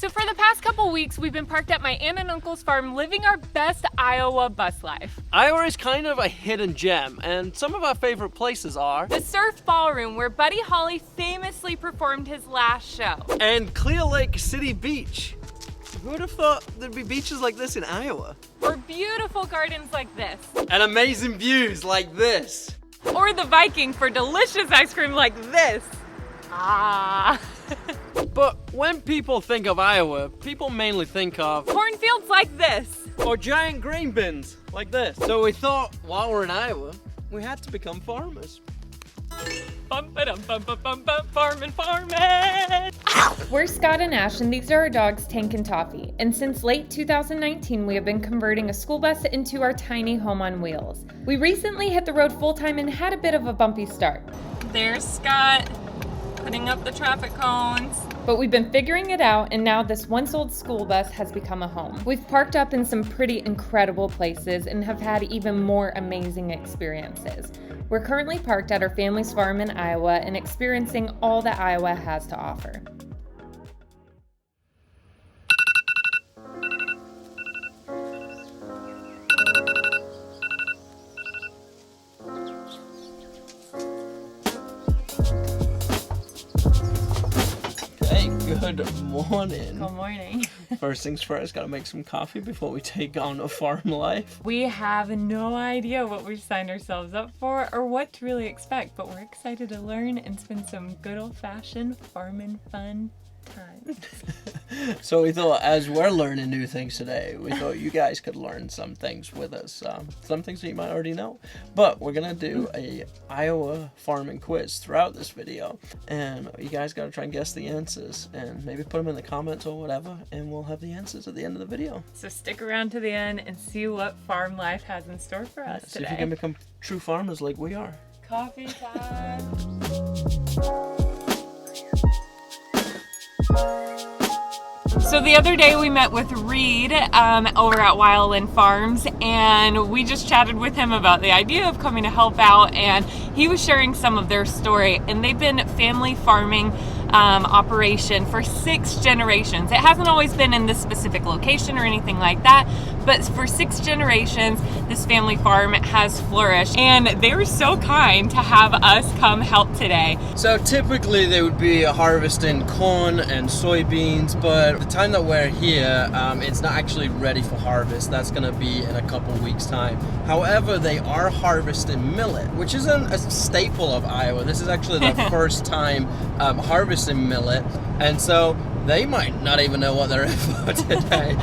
So for the past couple weeks, we've been parked at my aunt and uncle's farm living our best Iowa bus life. Iowa is kind of a hidden gem, and some of our favorite places are the Surf Ballroom, where Buddy Holly famously performed his last show. And Clear Lake City Beach. Who would have thought there'd be beaches like this in Iowa? Or beautiful gardens like this. And amazing views like this. Or the Viking for delicious ice cream like this. Ah. But when people think of Iowa, people mainly think of cornfields like this. Or giant grain bins like this. So we thought, while we're in Iowa, we had to become farmers. Farmin'. We're Scott and Ash, and these are our dogs, Tank and Toffee. And since late 2019, we have been converting a school bus into our tiny home on wheels. We recently hit the road full-time and had a bit of a bumpy start. There's Scott, putting up the traffic cones. But we've been figuring it out, and now this once-old school bus has become a home. We've parked up in some pretty incredible places and have had even more amazing experiences. We're currently parked at our family's farm in Iowa and experiencing all that Iowa has to offer. Good morning. Good morning. First things first, gotta make some coffee before we take on a farm life. We have no idea what we've signed ourselves up for or what to really expect, but we're excited to learn and spend some good old-fashioned farming fun time. So we thought, as we're learning new things today, we thought you guys could learn some things with us. Some things that you might already know. But we're gonna do a Iowa farming quiz throughout this video, and you guys gotta try and guess the answers, and maybe put them in the comments or whatever, and we'll have the answers at the end of the video. So stick around to the end and see what farm life has in store for us today. See if you can become true farmers like we are. Coffee time. So the other day we met with Reed over at Wildland Farms, and we just chatted with him about the idea of coming to help out, and he was sharing some of their story, and they've been family farming operation for 6 generations. It hasn't always been in this specific location or anything like that, but for 6 generations this family farm has flourished, and they were so kind to have us come help today. So typically they would be harvesting corn and soybeans, but the time that we're here, it's not actually ready for harvest. That's gonna be in a couple weeks time. However, they are harvesting millet, which isn't a staple of Iowa. This is actually their first time harvesting millet, and so they might not even know what they're in for today.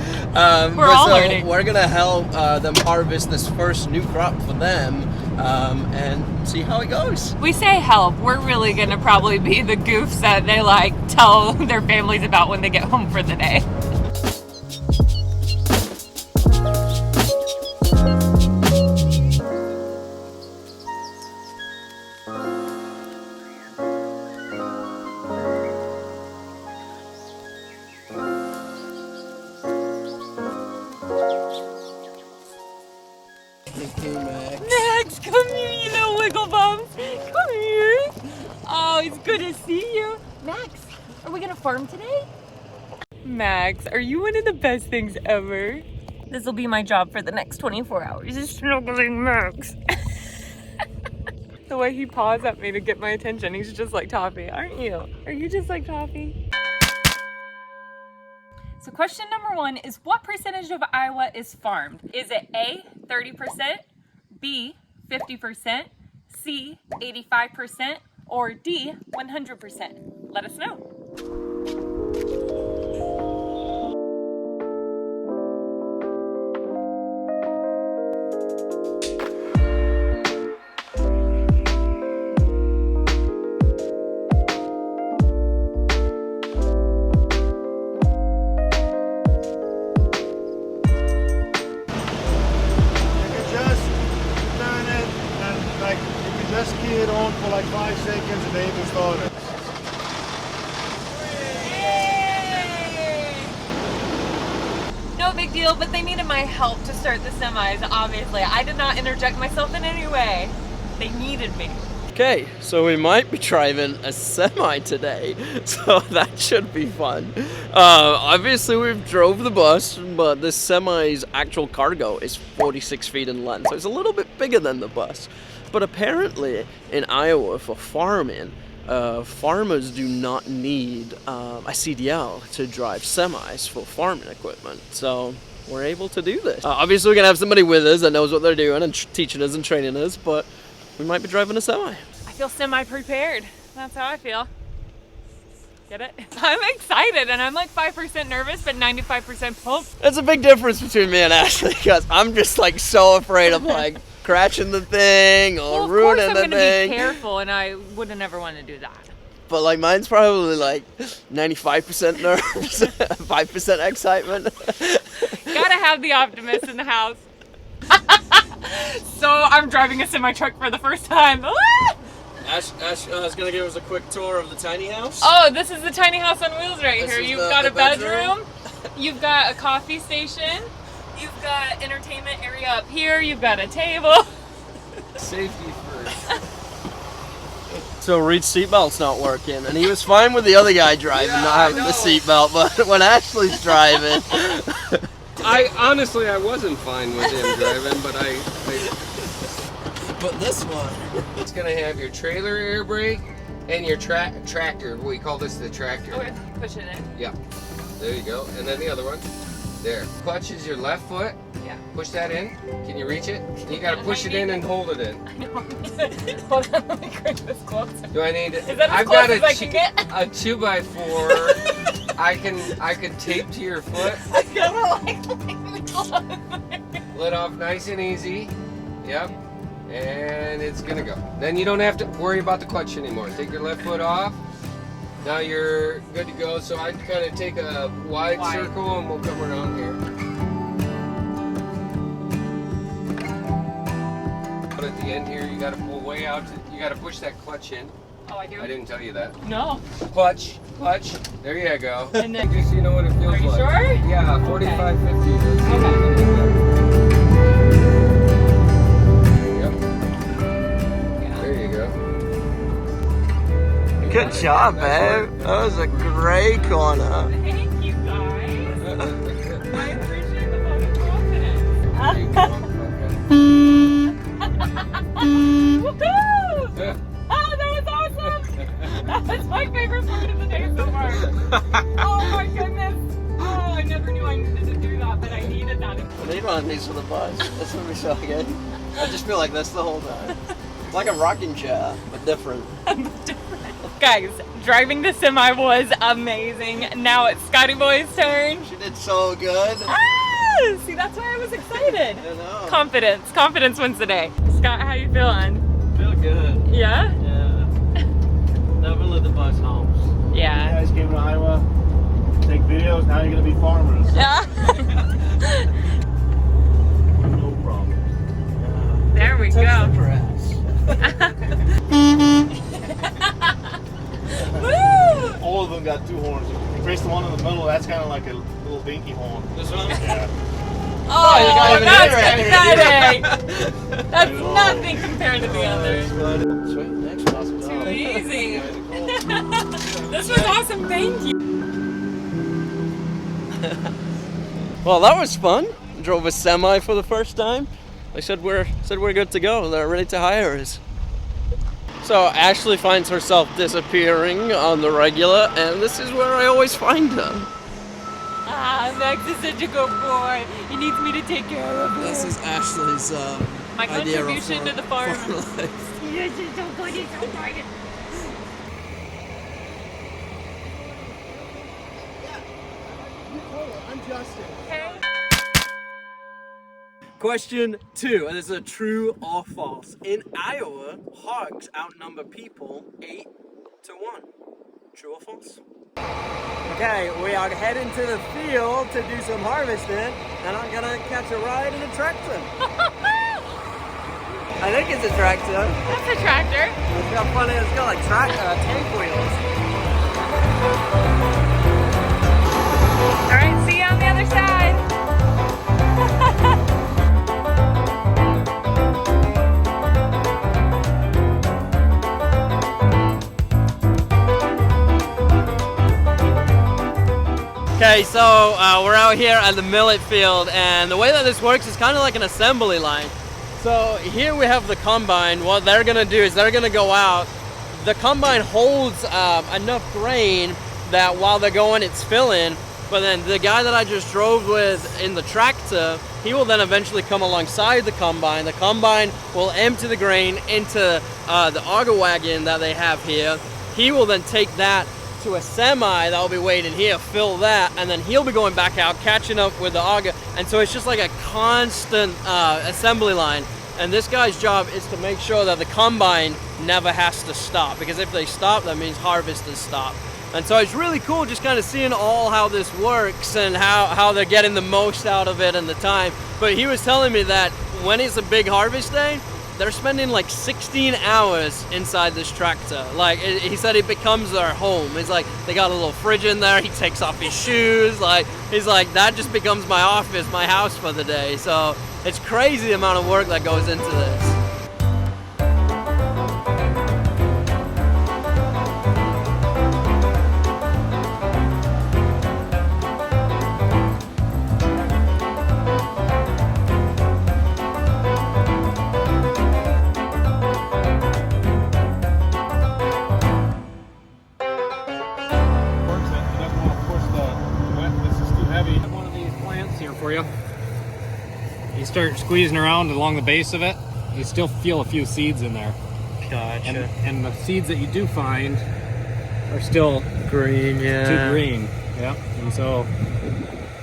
We're gonna help them harvest this first new crop for them, and see how it goes. We say help, we're really gonna probably be the goofs that they like tell their families about when they get home for the day. Max, come here, you little wiggle bums. Come here. Oh, it's good to see you. Max, are we gonna farm today? Max, are you one of the best things ever? This will be my job for the next 24 hours, is snuggling Max. The way he paws at me to get my attention, he's just like Toffee, aren't you? Are you just like Toffee? So question number 1 is, what percentage of Iowa is farmed? Is it A, 30%, B, 50%, C, 85%, or D, 100%? Let us know. Just key it on for like 5 seconds and they will start it. No big deal, but they needed my help to start the semis, obviously. I did not interject myself in any way. They needed me. Okay, so we might be driving a semi today, so that should be fun. Obviously we've drove the bus, but this semi's actual cargo is 46 feet in length, so it's a little bit bigger than the bus. But apparently in Iowa for farming, farmers do not need a CDL to drive semis for farming equipment, so we're able to do this. Obviously we're gonna have somebody with us that knows what they're doing and teaching us and training us, but we might be driving a semi. I feel semi-prepared. That's how I feel. Get it? I'm excited and I'm like 5% nervous, but 95% pumped. There's a big difference between me and Ashley because I'm just like so afraid of like crashing the thing or ruining the thing. Of course I'm gonna be careful and I wouldn't ever want to do that. But like mine's probably like 95% nerves, 5% excitement. Gotta have the optimist in the house. So I'm driving a semi-truck for the first time. Ash is gonna give us a quick tour of the tiny house. Oh, this is the tiny house on wheels right here. You've got a bedroom. You've got a coffee station. You've got entertainment area up here. You've got a table. Safety first. So Reed's seatbelt's not working, and he was fine with the other guy driving, not having the seatbelt, but when Ashley's driving... I wasn't fine with him driving, but But this one... It's gonna have your trailer air brake and your tractor. We call this the tractor. Okay, push it in. Yeah, there you go. And then the other one. There. Clutch is your left foot. Yeah. Push that in. Can you reach it? You gotta push it in and hold it in. I know. Hold on, let me crank this closer. Do I need? Is that as I've close got as I can get? a 2x4. I can tape to your foot. I gotta like close. Let off nice and easy. Yep. And it's gonna go. Then you don't have to worry about the clutch anymore. Take your left foot off. Now you're good to go. So I kind of take a wide circle and we'll come around here. But at the end here, you gotta pull way out. You gotta push that clutch in. Oh, I do? I didn't tell you that. No. Clutch. There you go. And then, just so you know what it feels like. are you sure? Yeah, 45, 50. Okay. Good job, babe. That was a great corner. Thank you, guys. I appreciate the vote of confidence. Woohoo! Oh, that was awesome! That was my favorite part of the day so far. Oh my goodness! Oh, I never knew I needed to do that, but I needed that. I need one of these for the bus. That's gonna be so good. I just feel like this the whole time. It's like a rocking chair, but different. Guys, driving the semi was amazing. Now it's Scotty Boy's turn. She did so good. Ah, see, that's why I was excited. I know. Confidence wins the day. Scott, how you feeling? Feel good. Yeah? Yeah. Definitely the bus homes. Yeah. You guys came to Iowa, take videos, now you're gonna be farmers. Yeah. No problem. There we go. Woo! All of them got two horns. If you press the one in the middle, that's kind of like a little dinky horn. This one? Yeah. Oh, you got that's even pathetic. That's nothing compared to the others. Sweet, thanks, awesome job. Too easy. This was awesome, thank you. Well, that was fun. Drove a semi for the first time. They said we're good to go. They're ready to hire us. So Ashley finds herself disappearing on the regular, and this is where I always find her. Ah, Max is such a good boy. He needs me to take care of him. This is Ashley's my idea of contribution to the farm. life. Yes, it's so good, it's so good. I'm Justin. Okay. Question 2, and this is a true or false. In Iowa, hogs outnumber people 8 to 1. True or false? Okay, we are heading to the field to do some harvesting, and I'm gonna catch a ride in a tractor. I think it's a tractor. That's a tractor. It's got funny, it's got like tank wheels. All right, see you on the other side. Okay, so we're out here at the millet field, and the way that this works is kind of like an assembly line. So here we have the combine. What they're gonna do is they're gonna go out. The combine holds enough grain that while they're going, it's filling. But then the guy that I just drove with in the tractor, he will then eventually come alongside the combine. The combine will empty the grain into the auger wagon that they have here. He will then take that to a semi that will be waiting here, fill that, and then he'll be going back out, catching up with the auger. And so it's just like a constant assembly line. And this guy's job is to make sure that the combine never has to stop, because if they stop, that means harvest has stopped. And so it's really cool just kind of seeing all how this works and how they're getting the most out of it and the time. But he was telling me that when it's a big harvest day, they're spending like 16 hours inside this tractor. Like he said, it becomes their home. It's like they got a little fridge in there. He takes off his shoes. Like he's like, that just becomes my office, my house for the day. So it's crazy the amount of work that goes into this. For you. You start squeezing around along the base of it, you still feel a few seeds in there. Gotcha. And the seeds that you do find are still green, too green. Yeah. And so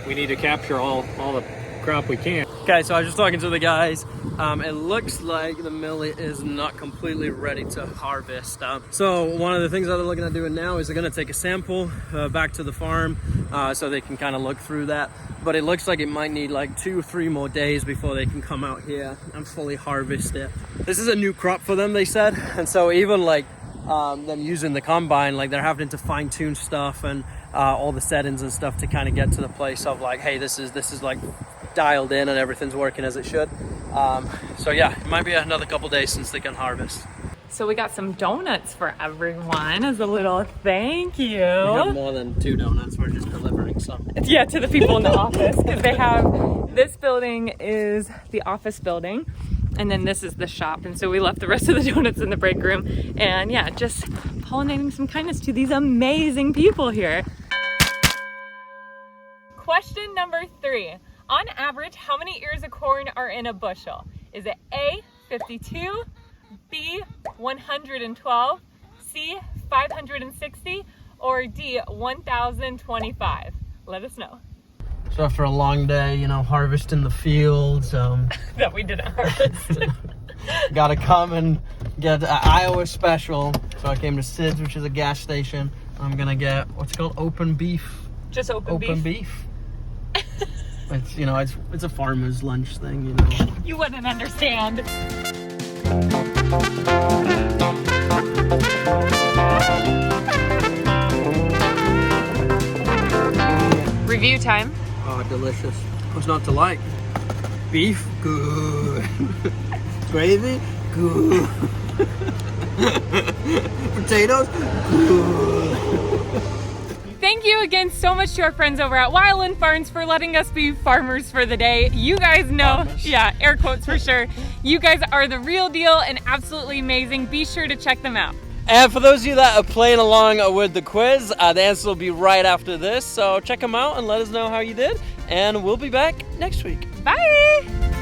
we need to capture all the crop we can. Okay, so I was just talking to the guys. It looks like the millet is not completely ready to harvest. So one of the things that they're looking at doing now is they're gonna take a sample back to the farm so they can kind of look through that. But it looks like it might need like 2 or 3 more days before they can come out here and fully harvest it. This is a new crop for them, they said. And so even like them using the combine, like they're having to fine tune stuff and all the settings and stuff to kind of get to the place of like, hey, this is like dialed in and everything's working as it should. So yeah, it might be another couple days since they can harvest. So we got some donuts for everyone as a little thank you. We have more than 2 donuts, we're just delivering some. Yeah, to the people in the office, because they have, this building is the office building, and then this is the shop. And so we left the rest of the donuts in the break room. And yeah, just pollinating some kindness to these amazing people here. Question number 3. On average, how many ears of corn are in a bushel? Is it A, 52, B, 112, C, 560, or D, 1025? Let us know. So after a long day, you know, harvesting the fields, That we didn't harvest. gotta come and get an Iowa special. So I came to Sid's, which is a gas station. I'm gonna get, what's it called? Open beef. Just open beef? It's, you know, it's a farmer's lunch thing, you know. You wouldn't understand. Review time. Oh, delicious. What's not to like? Beef, good. Gravy, good. Potatoes, good. Thank you again so much to our friends over at Wildland Farms for letting us be farmers for the day. You guys know, yeah, air quotes for sure. You guys are the real deal and absolutely amazing. Be sure to check them out. And for those of you that are playing along with the quiz, the answer will be right after this. So check them out and let us know how you did. And we'll be back next week. Bye!